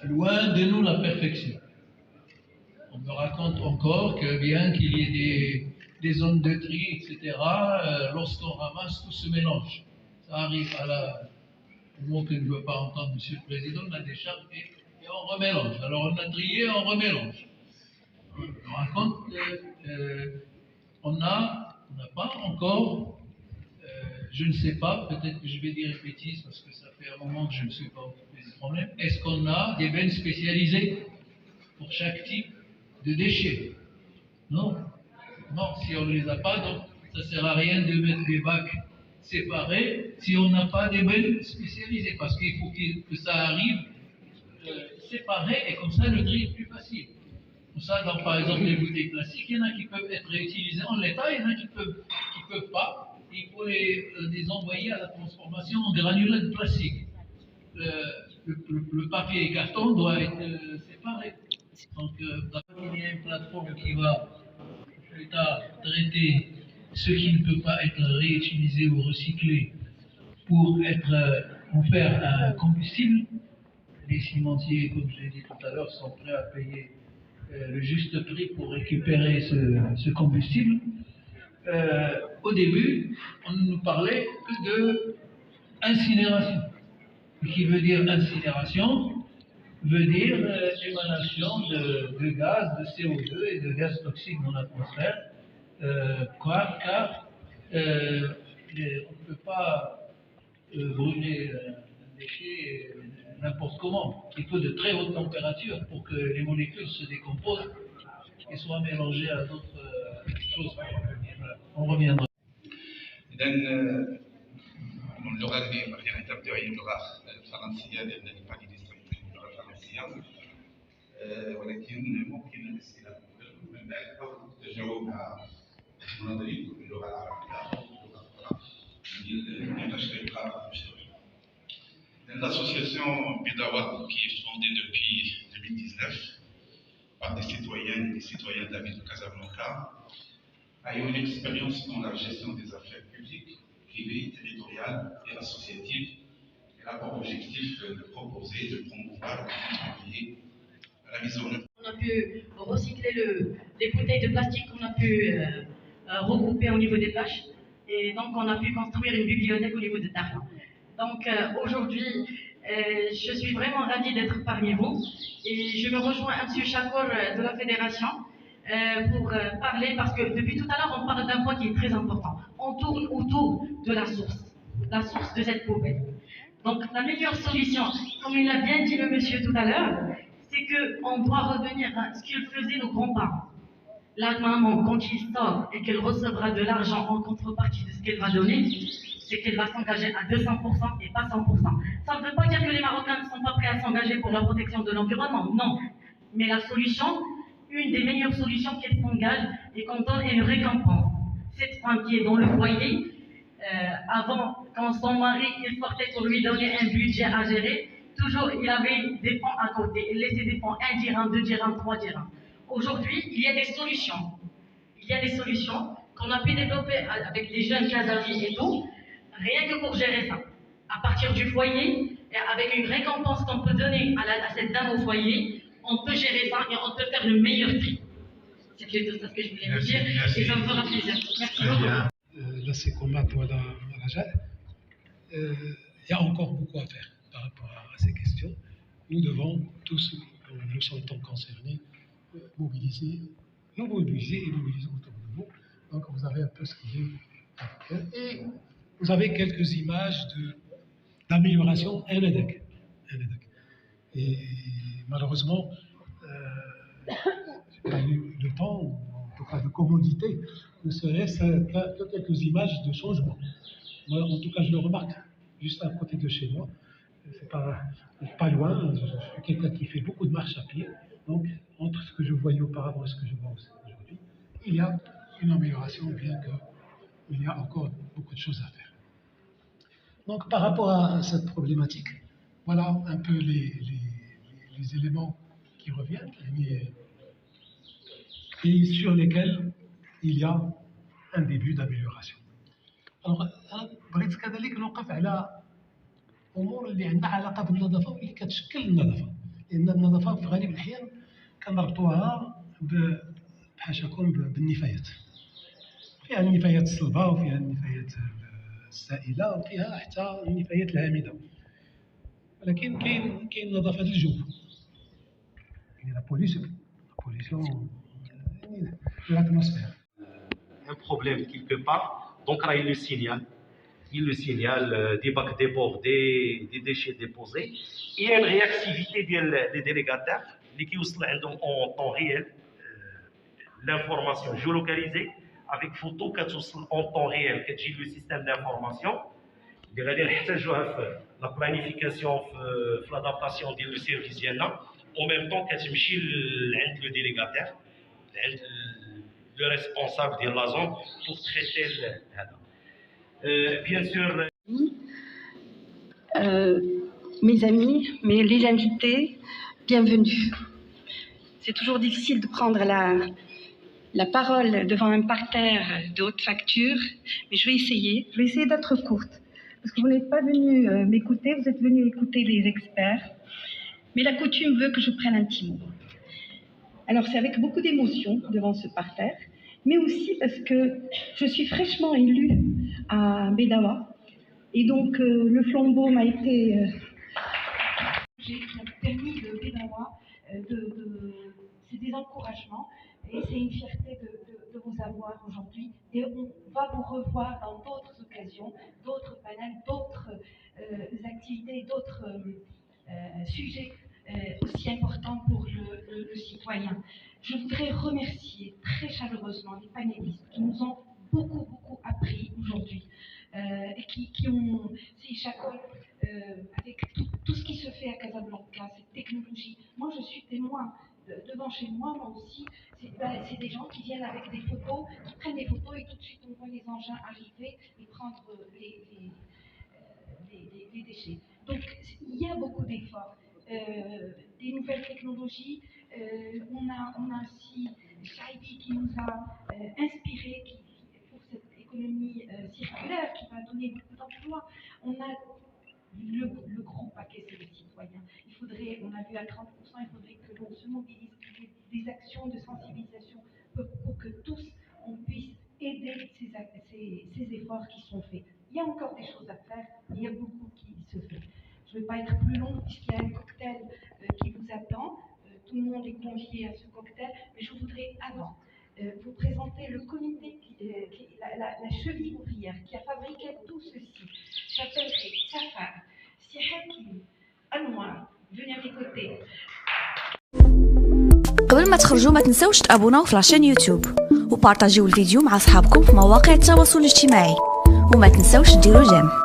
loin de nous la perfection. On me raconte encore que bien qu'il y ait des zones de tri, etc., lorsqu'on ramasse, tout se mélange. Ça arrive au mot que je ne veux pas entendre, Monsieur le Président, la décharge et on remélange. Alors on a trié, on remélange. On me raconte qu'on n'a pas encore, je ne sais pas, peut-être que je vais dire une bêtise parce que ça fait un moment que je ne me suis pas occupé du problème. Est-ce qu'on a des bennes spécialisées pour chaque type de déchets? Non. Non, si on ne les a pas, donc ça ne sert à rien de mettre des bacs séparés si on n'a pas des bennes spécialisées, parce qu'il faut que ça arrive séparé, et comme ça le tri est plus facile. Comme ça, par exemple, les bouteilles classiques, il y en a qui peuvent être réutilisées en l'état, il y en a qui peuvent pas. Il faut les envoyer à la transformation en granulats de plastique. Le papier et carton doit être séparé. Donc, il y a une plateforme qui va traiter ce qui ne peut pas être réutilisé ou recyclé pour en faire un combustible. Les cimentiers, comme je l'ai dit tout à l'heure, sont prêts à payer le juste prix pour récupérer ce combustible. Au début, on ne nous parlait que d'incinération. Qui veut dire incinération, veut dire émanation de gaz, de CO2 et de gaz toxiques dans l'atmosphère, car on ne peut pas brûler un déchet n'importe comment. Il faut de très hautes températures pour que les molécules se décomposent et soient mélangées à d'autres choses. Voilà. On reviendra. اللغة اللي بغينا نتبعوا هي اللغة الفرنسية لأن الباني يستخدم اللغة الفرنسية ولكن ممكن الأسئلة من بعد أو تجاوبها المناظرين باللغة العربية واللغة الأخرى النقاش غيبقى مفتوح. L'association Bidawat, qui est fondée depuis 2019 par des citoyennes et des citoyens de la ville de Casablanca, a eu une expérience dans la gestion des affaires publiques, privées, territoriales et associatives. Elle a pour objectif de proposer, de promouvoir, de contribuer à la mise en œuvre. On a pu recycler les bouteilles de plastique qu'on a pu regrouper au niveau des plages. Et donc on a pu construire une bibliothèque au niveau de Darma. Donc aujourd'hui, je suis vraiment ravie d'être parmi vous. Et je me rejoins à M. Chakour de la Fédération pour parler, parce que depuis tout à l'heure, on parle d'un point qui est très important. On tourne autour de la source de cette poubelle. Donc la meilleure solution, comme il l'a bien dit le monsieur tout à l'heure, c'est qu'on doit revenir à ce qu'ils faisaient nos grands-parents. La maman, quand il sort et qu'elle recevra de l'argent en contrepartie de ce qu'elle va donner, c'est qu'elle va s'engager à 200% et pas 100%. Ça ne veut pas dire que les Marocains ne sont pas prêts à s'engager pour la protection de l'environnement, non. Mais la solution, une des meilleures solutions, qu'elle s'engage et qu'on donne une récompense. Cette femme qui est dans le foyer, avant, quand son mari il sortait pour lui donner un budget à gérer, toujours il avait des fonds à côté. Il laissait des fonds 1 dirham, 2 dirhams, 3 dirhams. Aujourd'hui, il y a des solutions. Il y a des solutions qu'on a pu développer avec les jeunes Kazaris et tout, rien que pour gérer ça. À partir du foyer, et avec une récompense qu'on peut donner à cette dame au foyer, on peut gérer ça et on peut faire le meilleur tri. C'est tout ça ce que je voulais vous dire et ça me fera plaisir. Merci beaucoup. Là, c'est combat pour la Rajat. Il y a encore beaucoup à faire par rapport à ces questions. Nous devons tous, nous sentons concernés, mobiliser et mobiliser autour de nous. Donc vous avez un peu ce qui est à faire. Et vous avez quelques images d'amélioration NEDEC. Et malheureusement, je n'ai pas eu le temps, ou en tout cas de commodité, ne serait-ce que quelques images de changement. Moi, en tout cas, je le remarque juste à côté de chez moi. C'est pas loin, je suis quelqu'un qui fait beaucoup de marche à pied. Donc, entre ce que je voyais auparavant et ce que je vois aujourd'hui, il y a une amélioration, bien qu'il y a encore beaucoup de choses à faire. Donc, par rapport à cette problématique, voilà un peu les éléments qui reviennent et sur lesquels il y a un début d'amélioration. Alors, بغيت كذلك نوقف على امور اللي عندها علاقه بالنظافه واللي كتشكل النظافه، لان النظافه في غالب الاحيان كنربطوها بحاشاكم بالنفايات. فيها النفايات الصلبه وفيها النفايات السائله وفيها حتى النفايات الهامده، ولكن كاين نظافه الجو، يعني لا بوليسيون يعني l'atmosphère. Un problème quelque part, donc là il le signale, des bacs débordés, des déchets déposés. Il y a une réactivité des délégataires qui ont en temps réel l'information géolocalisée avec photo en temps réel qui est le système d'information. Il y a la planification, l'adaptation du service en même temps que le délégataire, le responsable de la zone pour traiter bien sûr. Mes amis, les invités, bienvenue. C'est toujours difficile de prendre la parole devant un parterre de haute facture, mais je vais essayer. Je vais essayer d'être courte, parce que vous n'êtes pas venu m'écouter, vous êtes venu écouter les experts. Mais la coutume veut que je prenne un petit mot. Alors c'est avec beaucoup d'émotion devant ce parterre, mais aussi parce que je suis fraîchement élue à Bedawa, et donc le flambeau m'a été... J'ai permis de Bedawa, c'est des encouragements, et c'est une fierté de vous avoir aujourd'hui, et on va vous revoir dans d'autres occasions, d'autres panels, d'autres activités, d'autres sujets aussi importants pour le citoyen. Je voudrais remercier très chaleureusement les panélistes qui nous ont beaucoup appris aujourd'hui et qui ont, c'est Jacob, avec tout ce qui se fait à Casablanca, cette technologie. Moi, je suis témoin devant chez moi aussi. C'est des gens qui viennent avec des photos, qui prennent des photos et tout de suite on voit les engins arriver et prendre les déchets. Donc, il y a beaucoup d'efforts. Des nouvelles technologies. On a aussi Shaibi qui nous a inspiré pour cette économie circulaire qui va donner beaucoup d'emplois. On a le gros paquet, c'est les citoyens. On a vu à 30%, il faudrait que l'on se mobilise, des actions de sensibilisation pour que tous on puisse aider ces efforts qui sont faits. Il y a encore des choses à faire, mais il y a beaucoup qui se fait. Je ne vais pas être plus long puisqu'il y a un cocktail qui vous attend. Tout le monde est convié à ce cocktail, mais je voudrais avant vous présenter le comité, la cheville ouvrière qui a fabriqué tout ceci. J'appellerai Safar, Sihakim, Anwar, venez à mes côtés. قبل ما تخرجوا ما تنسوش تابوناو في لاشين يوتيوب وبارطاجيو الفيديو مع اصحابكم في مواقع التواصل الاجتماعي وما تنسوش ديروا جيم.